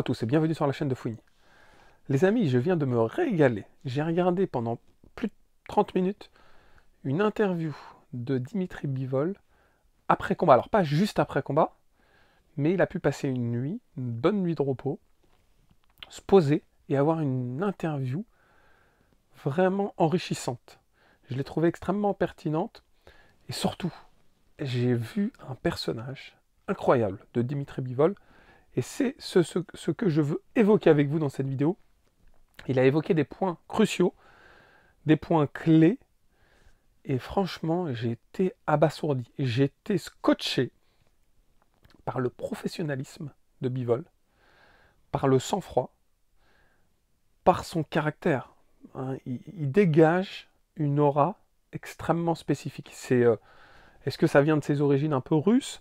à tous et bienvenue sur la chaîne de Fouini. Les amis, je viens de me régaler. J'ai regardé pendant plus de 30 minutes une interview de Dimitri Bivol après combat. Alors pas juste après combat, mais il a pu passer une nuit, une bonne nuit de repos, se poser et avoir une interview vraiment enrichissante. Je l'ai trouvée extrêmement pertinente et surtout, j'ai vu un personnage incroyable de Dimitri Bivol et c'est ce que je veux évoquer avec vous dans cette vidéo. Il a évoqué des points cruciaux, des points clés, et franchement, j'ai été abasourdi. J'ai été scotché par le professionnalisme de Bivol, par le sang-froid, par son caractère. Il dégage une aura extrêmement spécifique. Est-ce que ça vient de ses origines un peu russes?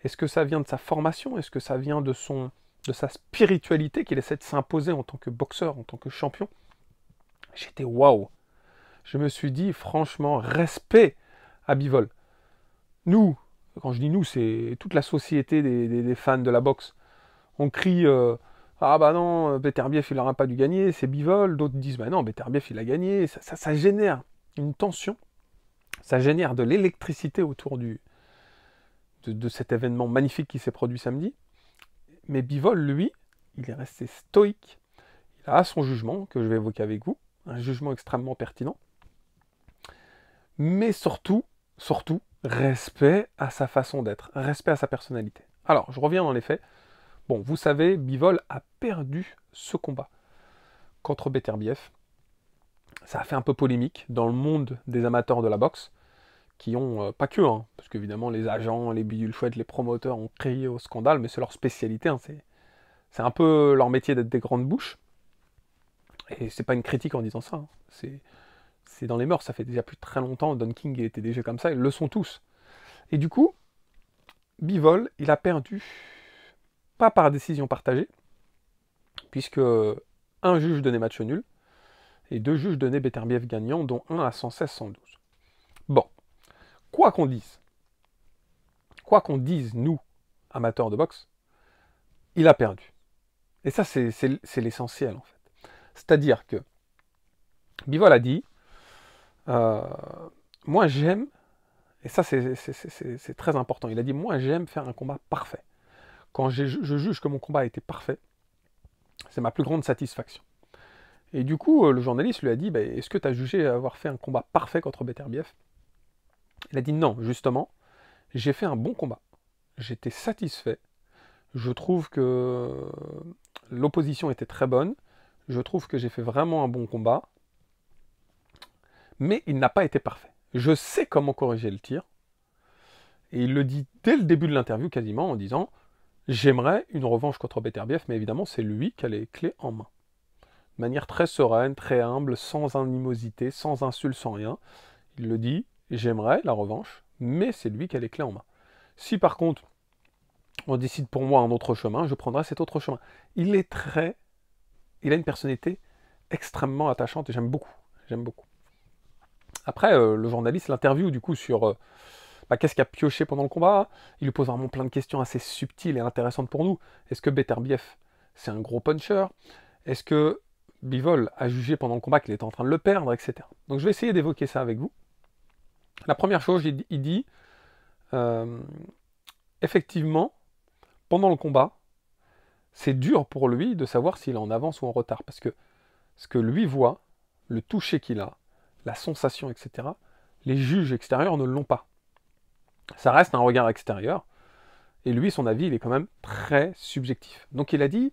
Est-ce que ça vient de sa formation? Est-ce que ça vient de sa spiritualité qu'il essaie de s'imposer en tant que boxeur, en tant que champion? J'étais waouh. Je me suis dit, franchement, respect à Bivol. Nous, quand je dis nous, c'est toute la société des fans de la boxe. On crie ah bah non, Beterbiev il n'aura pas dû gagner, c'est Bivol. D'autres disent bah non, Beterbiev il a gagné. Ça génère une tension, ça génère de l'électricité autour de cet événement magnifique qui s'est produit samedi. Mais Bivol, lui, il est resté stoïque. Il a son jugement que je vais évoquer avec vous, un jugement extrêmement pertinent. Mais surtout, respect à sa façon d'être, respect à sa personnalité. Alors, je reviens dans les faits. Bon, vous savez, Bivol a perdu ce combat contre Beterbiev. Ça a fait un peu polémique dans le monde des amateurs de la boxe, qui ont, pas que, parce qu'évidemment les agents, les bidules chouettes, les promoteurs ont crié au scandale, mais c'est leur spécialité, c'est un peu leur métier d'être des grandes bouches. Et c'est pas une critique en disant ça, c'est dans les mœurs, ça fait déjà plus de très longtemps, Don King il était déjà comme ça, ils le sont tous. Et du coup, Bivol, il a perdu, pas par décision partagée, puisque un juge donnait match nul, et deux juges donnaient Beterbiev gagnant, dont un à 116-112. Bon, quoi qu'on dise, nous, amateurs de boxe, il a perdu. Et ça, c'est l'essentiel, en fait. C'est-à-dire que Bivol a dit, moi j'aime, et ça c'est très important, il a dit, moi j'aime faire un combat parfait. Quand je juge que mon combat a été parfait, c'est ma plus grande satisfaction. Et du coup, le journaliste lui a dit, bah, est-ce que tu as jugé avoir fait un combat parfait contre Beterbiev? Il a dit non, justement, j'ai fait un bon combat. J'étais satisfait. Je trouve que l'opposition était très bonne. Je trouve que j'ai fait vraiment un bon combat. Mais il n'a pas été parfait. Je sais comment corriger le tir. Et il le dit dès le début de l'interview quasiment en disant « J'aimerais une revanche contre Beterbiev, mais évidemment c'est lui qui a les clés en main. » De manière très sereine, très humble, sans animosité, sans insulte, sans rien. Il le dit « J'aimerais la revanche, mais c'est lui qui a les clés en main. Si par contre on décide pour moi un autre chemin, je prendrai cet autre chemin. » Il a une personnalité extrêmement attachante et j'aime beaucoup. Après, le journaliste l'interview du coup sur qu'est-ce qu'il a pioché pendant le combat. Il lui pose vraiment plein de questions assez subtiles et intéressantes pour nous. Est-ce que Beterbiev, c'est un gros puncher? Est-ce que Bivol a jugé pendant le combat qu'il était en train de le perdre, etc. Donc je vais essayer d'évoquer ça avec vous. La première chose, il dit, effectivement, pendant le combat, c'est dur pour lui de savoir s'il est en avance ou en retard. Parce que ce que lui voit, le toucher qu'il a, la sensation, etc., les juges extérieurs ne l'ont pas. Ça reste un regard extérieur, et lui, son avis, il est quand même très subjectif. Donc il a dit,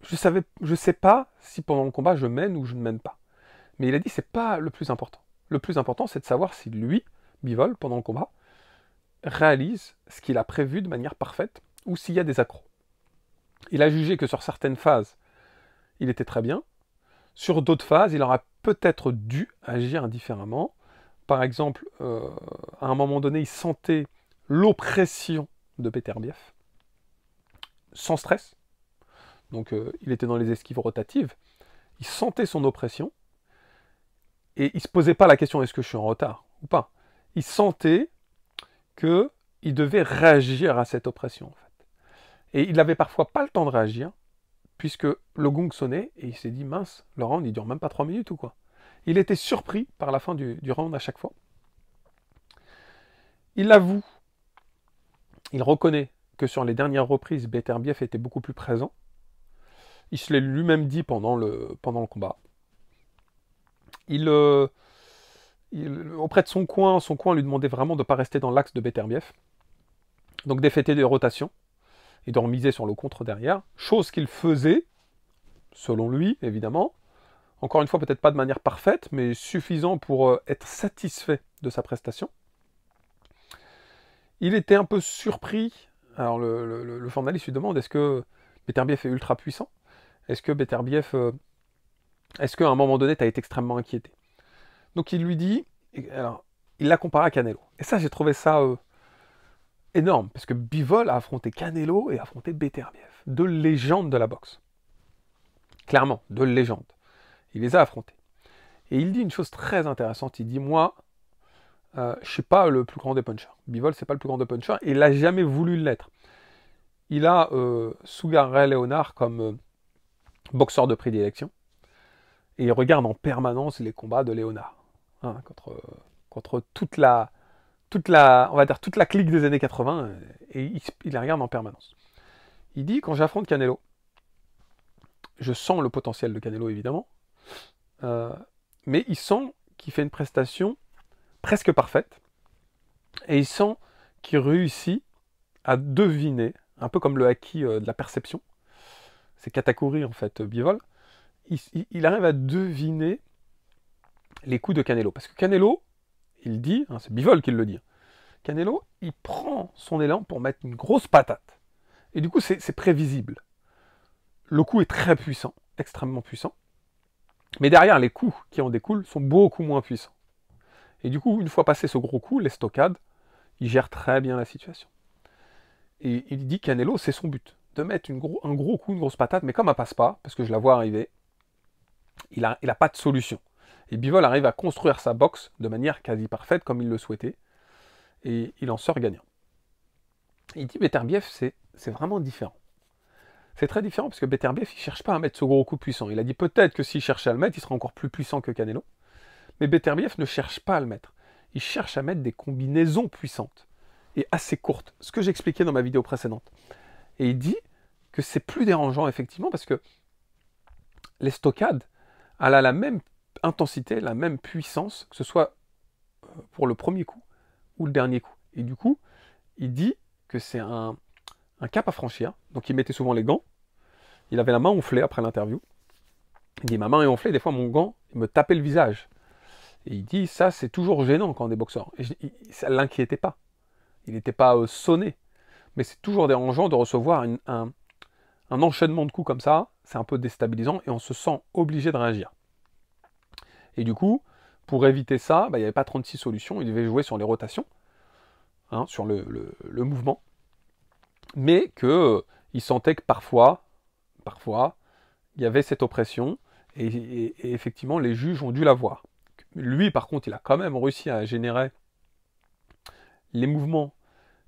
je sais pas si pendant le combat, je mène ou je ne mène pas. Mais il a dit, c'est pas le plus important. Le plus important, c'est de savoir si lui, Bivol, pendant le combat, réalise ce qu'il a prévu de manière parfaite, ou s'il y a des accros. Il a jugé que sur certaines phases, il était très bien. Sur d'autres phases, il aurait peut-être dû agir différemment. Par exemple, à un moment donné, il sentait l'oppression de Beterbiev, sans stress. Donc il était dans les esquives rotatives. Il sentait son oppression. Et il ne se posait pas la question, est-ce que je suis en retard ou pas? Il sentait qu'il devait réagir à cette oppression, en fait. Et il n'avait parfois pas le temps de réagir. puisque le gong sonnait, et il s'est dit, mince, le round, il dure même pas 3 minutes ou quoi. Il était surpris par la fin du round à chaque fois. Il avoue, il reconnaît que sur les dernières reprises, Beterbiev était beaucoup plus présent. Il se l'est lui-même dit pendant le combat. Auprès de son coin lui demandait vraiment de ne pas rester dans l'axe de Beterbiev. Donc d'effectuer des rotations et de remiser sur le contre derrière. Chose qu'il faisait, selon lui, évidemment. Encore une fois, peut-être pas de manière parfaite, mais suffisant pour être satisfait de sa prestation. Il était un peu surpris. Alors le journaliste lui demande, est-ce que Beterbiev est ultra puissant? Est-ce que Beterbiev... est-ce qu'à un moment donné, tu as été extrêmement inquiété? Donc il lui dit... Alors, il l'a comparé à Canelo. Et ça, j'ai trouvé ça énorme. Parce que Bivol a affronté Canelo et a affronté Beterbiev. Deux légendes de la boxe. Clairement, deux légendes. Il les a affrontés. Et il dit une chose très intéressante. Il dit, moi, je ne suis pas le plus grand des punchers. Bivol, c'est pas le plus grand des punchers. Et il n'a jamais voulu l'être. Il a Sugar Ray Leonard comme boxeur de prédilection. Et il regarde en permanence les combats de Leonard. Hein, contre toute la, on va dire, toute la clique des années 80. Et il les regarde en permanence. Il dit, quand j'affronte Canelo, je sens le potentiel de Canelo, évidemment. Mais il sent qu'il fait une prestation presque parfaite. Et il sent qu'il réussit à deviner, un peu comme le haki de la perception. C'est Katakuri, en fait, Bivol. Il arrive à deviner les coups de Canelo. Parce que Canelo, il dit, hein, c'est Bivol qui le dit, Canelo, il prend son élan pour mettre une grosse patate. Et du coup, c'est prévisible. Le coup est très puissant, extrêmement puissant. Mais derrière, les coups qui en découlent sont beaucoup moins puissants. Et du coup, une fois passé ce gros coup, les stockades, il gère très bien la situation. Et il dit Canelo, c'est son but. De mettre un gros coup, une grosse patate, mais comme elle passe pas, parce que je la vois arriver, il a pas de solution. Et Bivol arrive à construire sa boxe de manière quasi parfaite, comme il le souhaitait, et il en sort gagnant. Et il dit Beterbiev, c'est vraiment différent. C'est très différent parce que Beterbiev, il ne cherche pas à mettre ce gros coup puissant. Il a dit peut-être que s'il cherchait à le mettre, il serait encore plus puissant que Canelo. Mais Beterbiev ne cherche pas à le mettre. Il cherche à mettre des combinaisons puissantes et assez courtes. Ce que j'expliquais dans ma vidéo précédente. Et il dit que c'est plus dérangeant, effectivement, parce que les stockades, elle a la même intensité, la même puissance, que ce soit pour le premier coup ou le dernier coup. Et du coup, il dit que c'est un cap à franchir. Donc il mettait souvent les gants. Il avait la main enflée après l'interview. Il dit, ma main est enflée, des fois mon gant, il me tapait le visage. Et il dit, ça c'est toujours gênant quand on est boxeur. Et ça ne l'inquiétait pas. Il n'était pas sonné. Mais c'est toujours dérangeant de recevoir un enchaînement de coups comme ça. C'est un peu déstabilisant et on se sent obligé de réagir. Et du coup, pour éviter ça, il n'y avait pas 36 solutions. Il devait jouer sur les rotations, hein, sur le mouvement. Mais qu'il sentait que parfois, il y avait cette oppression. Et effectivement, les juges ont dû la voir. Lui, par contre, il a quand même réussi à générer les mouvements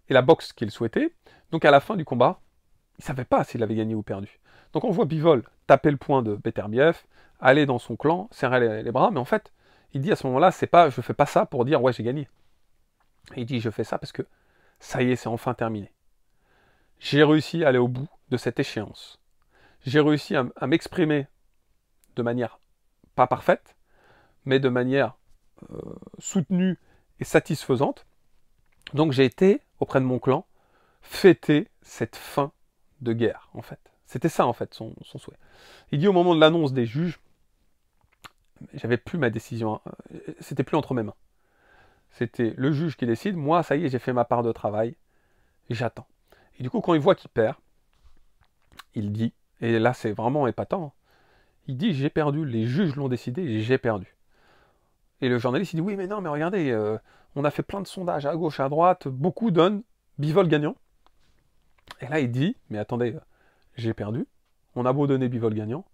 et la boxe qu'il souhaitait. Donc à la fin du combat, il ne savait pas s'il avait gagné ou perdu. Donc on voit Bivol taper le poing de Beterbiev, aller dans son clan, serrer les bras, mais en fait, il dit à ce moment-là, je ne fais pas ça pour dire ouais j'ai gagné. Et il dit je fais ça parce que ça y est, c'est enfin terminé. J'ai réussi à aller au bout de cette échéance. J'ai réussi à m'exprimer de manière pas parfaite, mais de manière soutenue et satisfaisante. Donc j'ai été, auprès de mon clan, fêter cette fin de guerre, en fait. C'était ça, en fait, son souhait. Il dit au moment de l'annonce des juges, j'avais plus ma décision, c'était plus entre mes mains. C'était le juge qui décide, moi, ça y est, j'ai fait ma part de travail, et j'attends. Et du coup, quand il voit qu'il perd, il dit, et là c'est vraiment épatant, il dit, j'ai perdu, les juges l'ont décidé, j'ai perdu. Et le journaliste, il dit, oui, mais non, mais regardez, on a fait plein de sondages à gauche, à droite, beaucoup donnent Bivol gagnant. Et là, il dit, mais attendez, j'ai perdu, on a beau donner Bivol gagnant,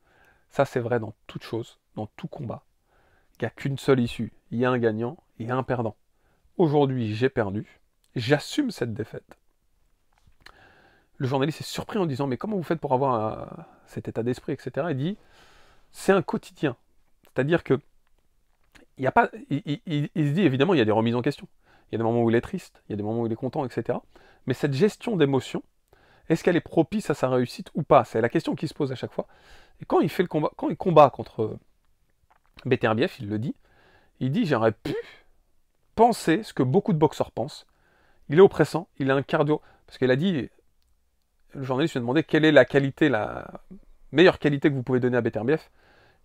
ça c'est vrai dans toute chose, dans tout combat. Il n'y a qu'une seule issue, il y a un gagnant et un perdant. Aujourd'hui, j'ai perdu, j'assume cette défaite. le journaliste est surpris en disant, mais comment vous faites pour avoir cet état d'esprit, etc. Il dit, c'est un quotidien. C'est-à-dire que il y a pas, il se dit, évidemment, il y a des remises en question. Il y a des moments où il est triste, il y a des moments où il est content, etc. Mais cette gestion d'émotion, est-ce qu'elle est propice à sa réussite ou pas? C'est la question qui se pose à chaque fois. Et quand il fait le combat, quand il combat contre Beterbiev, il le dit, il dit, j'aurais pu penser ce que beaucoup de boxeurs pensent. Il est oppressant, il a un cardio. Parce qu'il a dit, le journaliste lui a demandé quelle est la qualité, la meilleure qualité que vous pouvez donner à Beterbiev.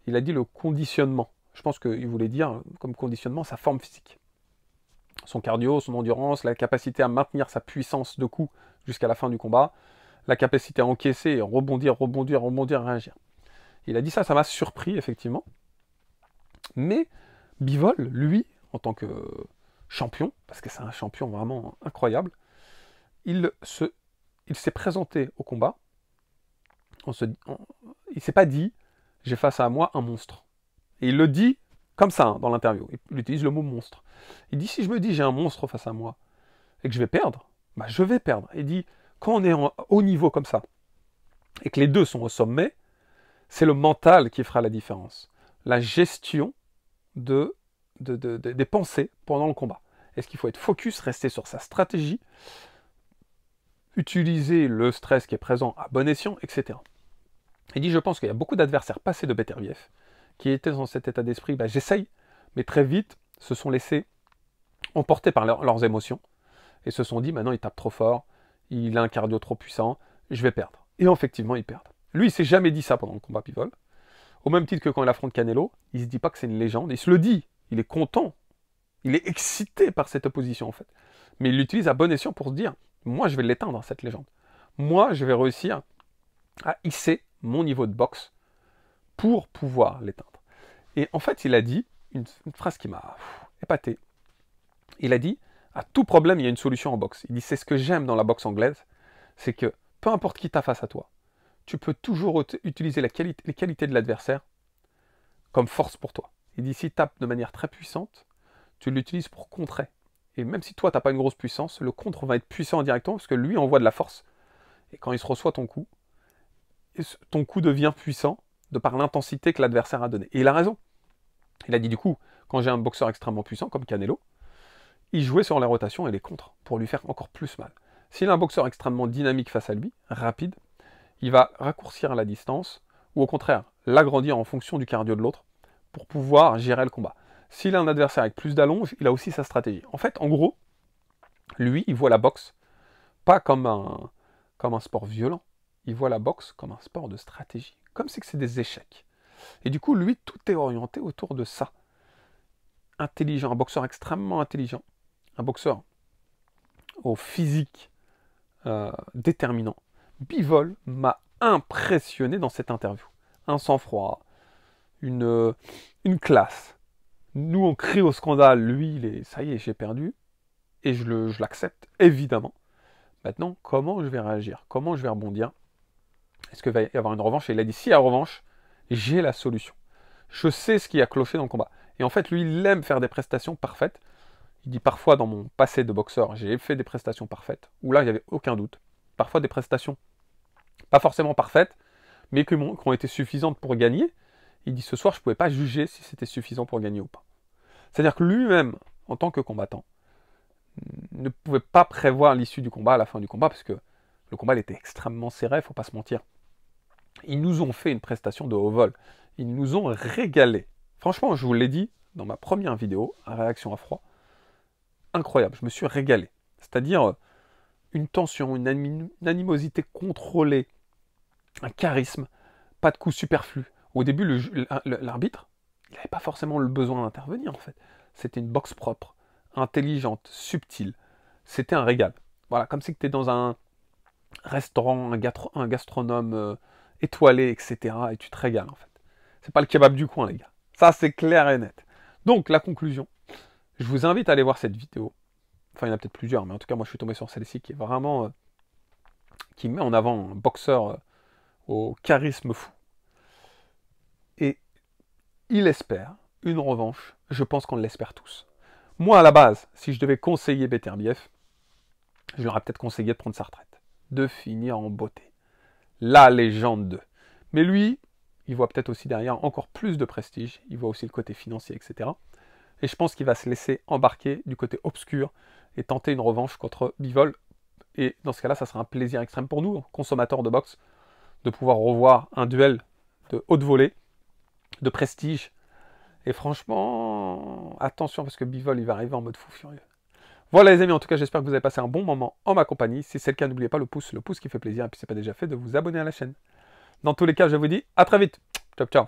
Il a dit le conditionnement. Je pense qu'il voulait dire, comme conditionnement, sa forme physique. Son cardio, son endurance, la capacité à maintenir sa puissance de coup jusqu'à la fin du combat, la capacité à encaisser, rebondir, rebondir, rebondir, réagir. Il a dit ça m'a surpris, effectivement. Mais Bivol, lui, en tant que champion, parce que c'est un champion vraiment incroyable, il s'est présenté au combat, il ne s'est pas dit, j'ai face à moi un monstre. Et il le dit comme ça dans l'interview, il utilise le mot monstre. Il dit, si je me dis j'ai un monstre face à moi et que je vais perdre, bah je vais perdre. Il dit, quand on est en haut niveau comme ça, et que les deux sont au sommet, c'est le mental qui fera la différence. La gestion des pensées pendant le combat. Est-ce qu'il faut être focus, rester sur sa stratégie, utiliser le stress qui est présent à bon escient, etc. Il dit, je pense qu'il y a beaucoup d'adversaires passés de Beterbiev qui étaient dans cet état d'esprit, bah, j'essaye, mais très vite se sont laissés emporter par leurs émotions et se sont dit, maintenant il tape trop fort, il a un cardio trop puissant, je vais perdre. Et effectivement, ils perdent. Lui, il s'est jamais dit ça pendant le combat Bivol. Au même titre que quand il affronte Canelo, il se dit pas que c'est une légende, il se le dit, il est content, il est excité par cette opposition en fait. Mais il l'utilise à bon escient pour se dire, moi je vais l'éteindre cette légende. Moi je vais réussir à hisser mon niveau de boxe pour pouvoir l'éteindre. Et en fait, il a dit une phrase qui m'a épaté. Il a dit, à tout problème, il y a une solution en boxe. Il dit, c'est ce que j'aime dans la boxe anglaise, c'est que peu importe qui t'a face à toi, tu peux toujours utiliser les qualités de l'adversaire comme force pour toi. Il dit, s'il tape de manière très puissante, tu l'utilises pour contrer. Et même si toi, tu n'as pas une grosse puissance, le contre va être puissant directement parce que lui envoie de la force. Et quand il se reçoit ton coup devient puissant de par l'intensité que l'adversaire a donnée. Et il a raison. Il a dit du coup, quand j'ai un boxeur extrêmement puissant comme Canelo, il jouait sur les rotations et les contres pour lui faire encore plus mal. S'il a un boxeur extrêmement dynamique face à lui, rapide, il va raccourcir la distance ou au contraire l'agrandir en fonction du cardio de l'autre pour pouvoir gérer le combat. S'il a un adversaire avec plus d'allonge, il a aussi sa stratégie. En fait, en gros, lui, il voit la boxe pas comme un sport violent. Il voit la boxe comme un sport de stratégie. Comme si c'est des échecs. Et du coup, lui, tout est orienté autour de ça. Intelligent, un boxeur extrêmement intelligent. Un boxeur au physique déterminant. Bivol m'a impressionné dans cette interview. Un sang-froid, une classe. Nous, on crie au scandale. Lui, ça y est, j'ai perdu. Et je l'accepte, évidemment. Maintenant, comment je vais réagir? Comment je vais rebondir? Est-ce qu'il va y avoir une revanche? Et il a dit, si il y a revanche, j'ai la solution. Je sais ce qui a cloché dans le combat. Et en fait, lui, il aime faire des prestations parfaites. Il dit parfois, dans mon passé de boxeur, j'ai fait des prestations parfaites, où là, il n'y avait aucun doute. Parfois, des prestations pas forcément parfaites, mais qui ont été suffisantes pour gagner. Il dit, ce soir, je ne pouvais pas juger si c'était suffisant pour gagner ou pas. C'est-à-dire que lui-même, en tant que combattant, ne pouvait pas prévoir l'issue du combat à la fin du combat, parce que le combat il était extrêmement serré, il ne faut pas se mentir. Ils nous ont fait une prestation de haut vol. Ils nous ont régalé. Franchement, je vous l'ai dit dans ma première vidéo, à réaction à froid, incroyable, je me suis régalé. C'est-à-dire une tension, une animosité contrôlée, un charisme, pas de coups superflus. Au début, l'arbitre, il n'avait pas forcément le besoin d'intervenir en fait. C'était une boxe propre, intelligente, subtile. C'était un régal. Voilà, comme si tu es dans un restaurant, un gastronome étoilé, etc. Et tu te régales en fait. C'est pas le kebab du coin, les gars. Ça, c'est clair et net. Donc, la conclusion, je vous invite à aller voir cette vidéo. Enfin, il y en a peut-être plusieurs, mais en tout cas, moi, je suis tombé sur celle-ci qui est vraiment... qui met en avant un boxeur au charisme fou. Et il espère une revanche. Je pense qu'on l'espère tous. Moi, à la base, si je devais conseiller Beterbiev, je lui aurais peut-être conseillé de prendre sa retraite. de finir en beauté. La légende 2. Mais lui, il voit peut-être aussi derrière encore plus de prestige. Il voit aussi le côté financier, etc. Et je pense qu'il va se laisser embarquer du côté obscur et tenter une revanche contre Bivol. Et dans ce cas-là, ça sera un plaisir extrême pour nous, consommateurs de boxe, de pouvoir revoir un duel de haute volée, de prestige. Et franchement, attention parce que Bivol, il va arriver en mode fou furieux. Voilà les amis, en tout cas, j'espère que vous avez passé un bon moment en ma compagnie. Si c'est le cas, n'oubliez pas le pouce qui fait plaisir. Et puis, si ce n'est pas déjà fait, de vous abonner à la chaîne. Dans tous les cas, je vous dis à très vite. Ciao, ciao.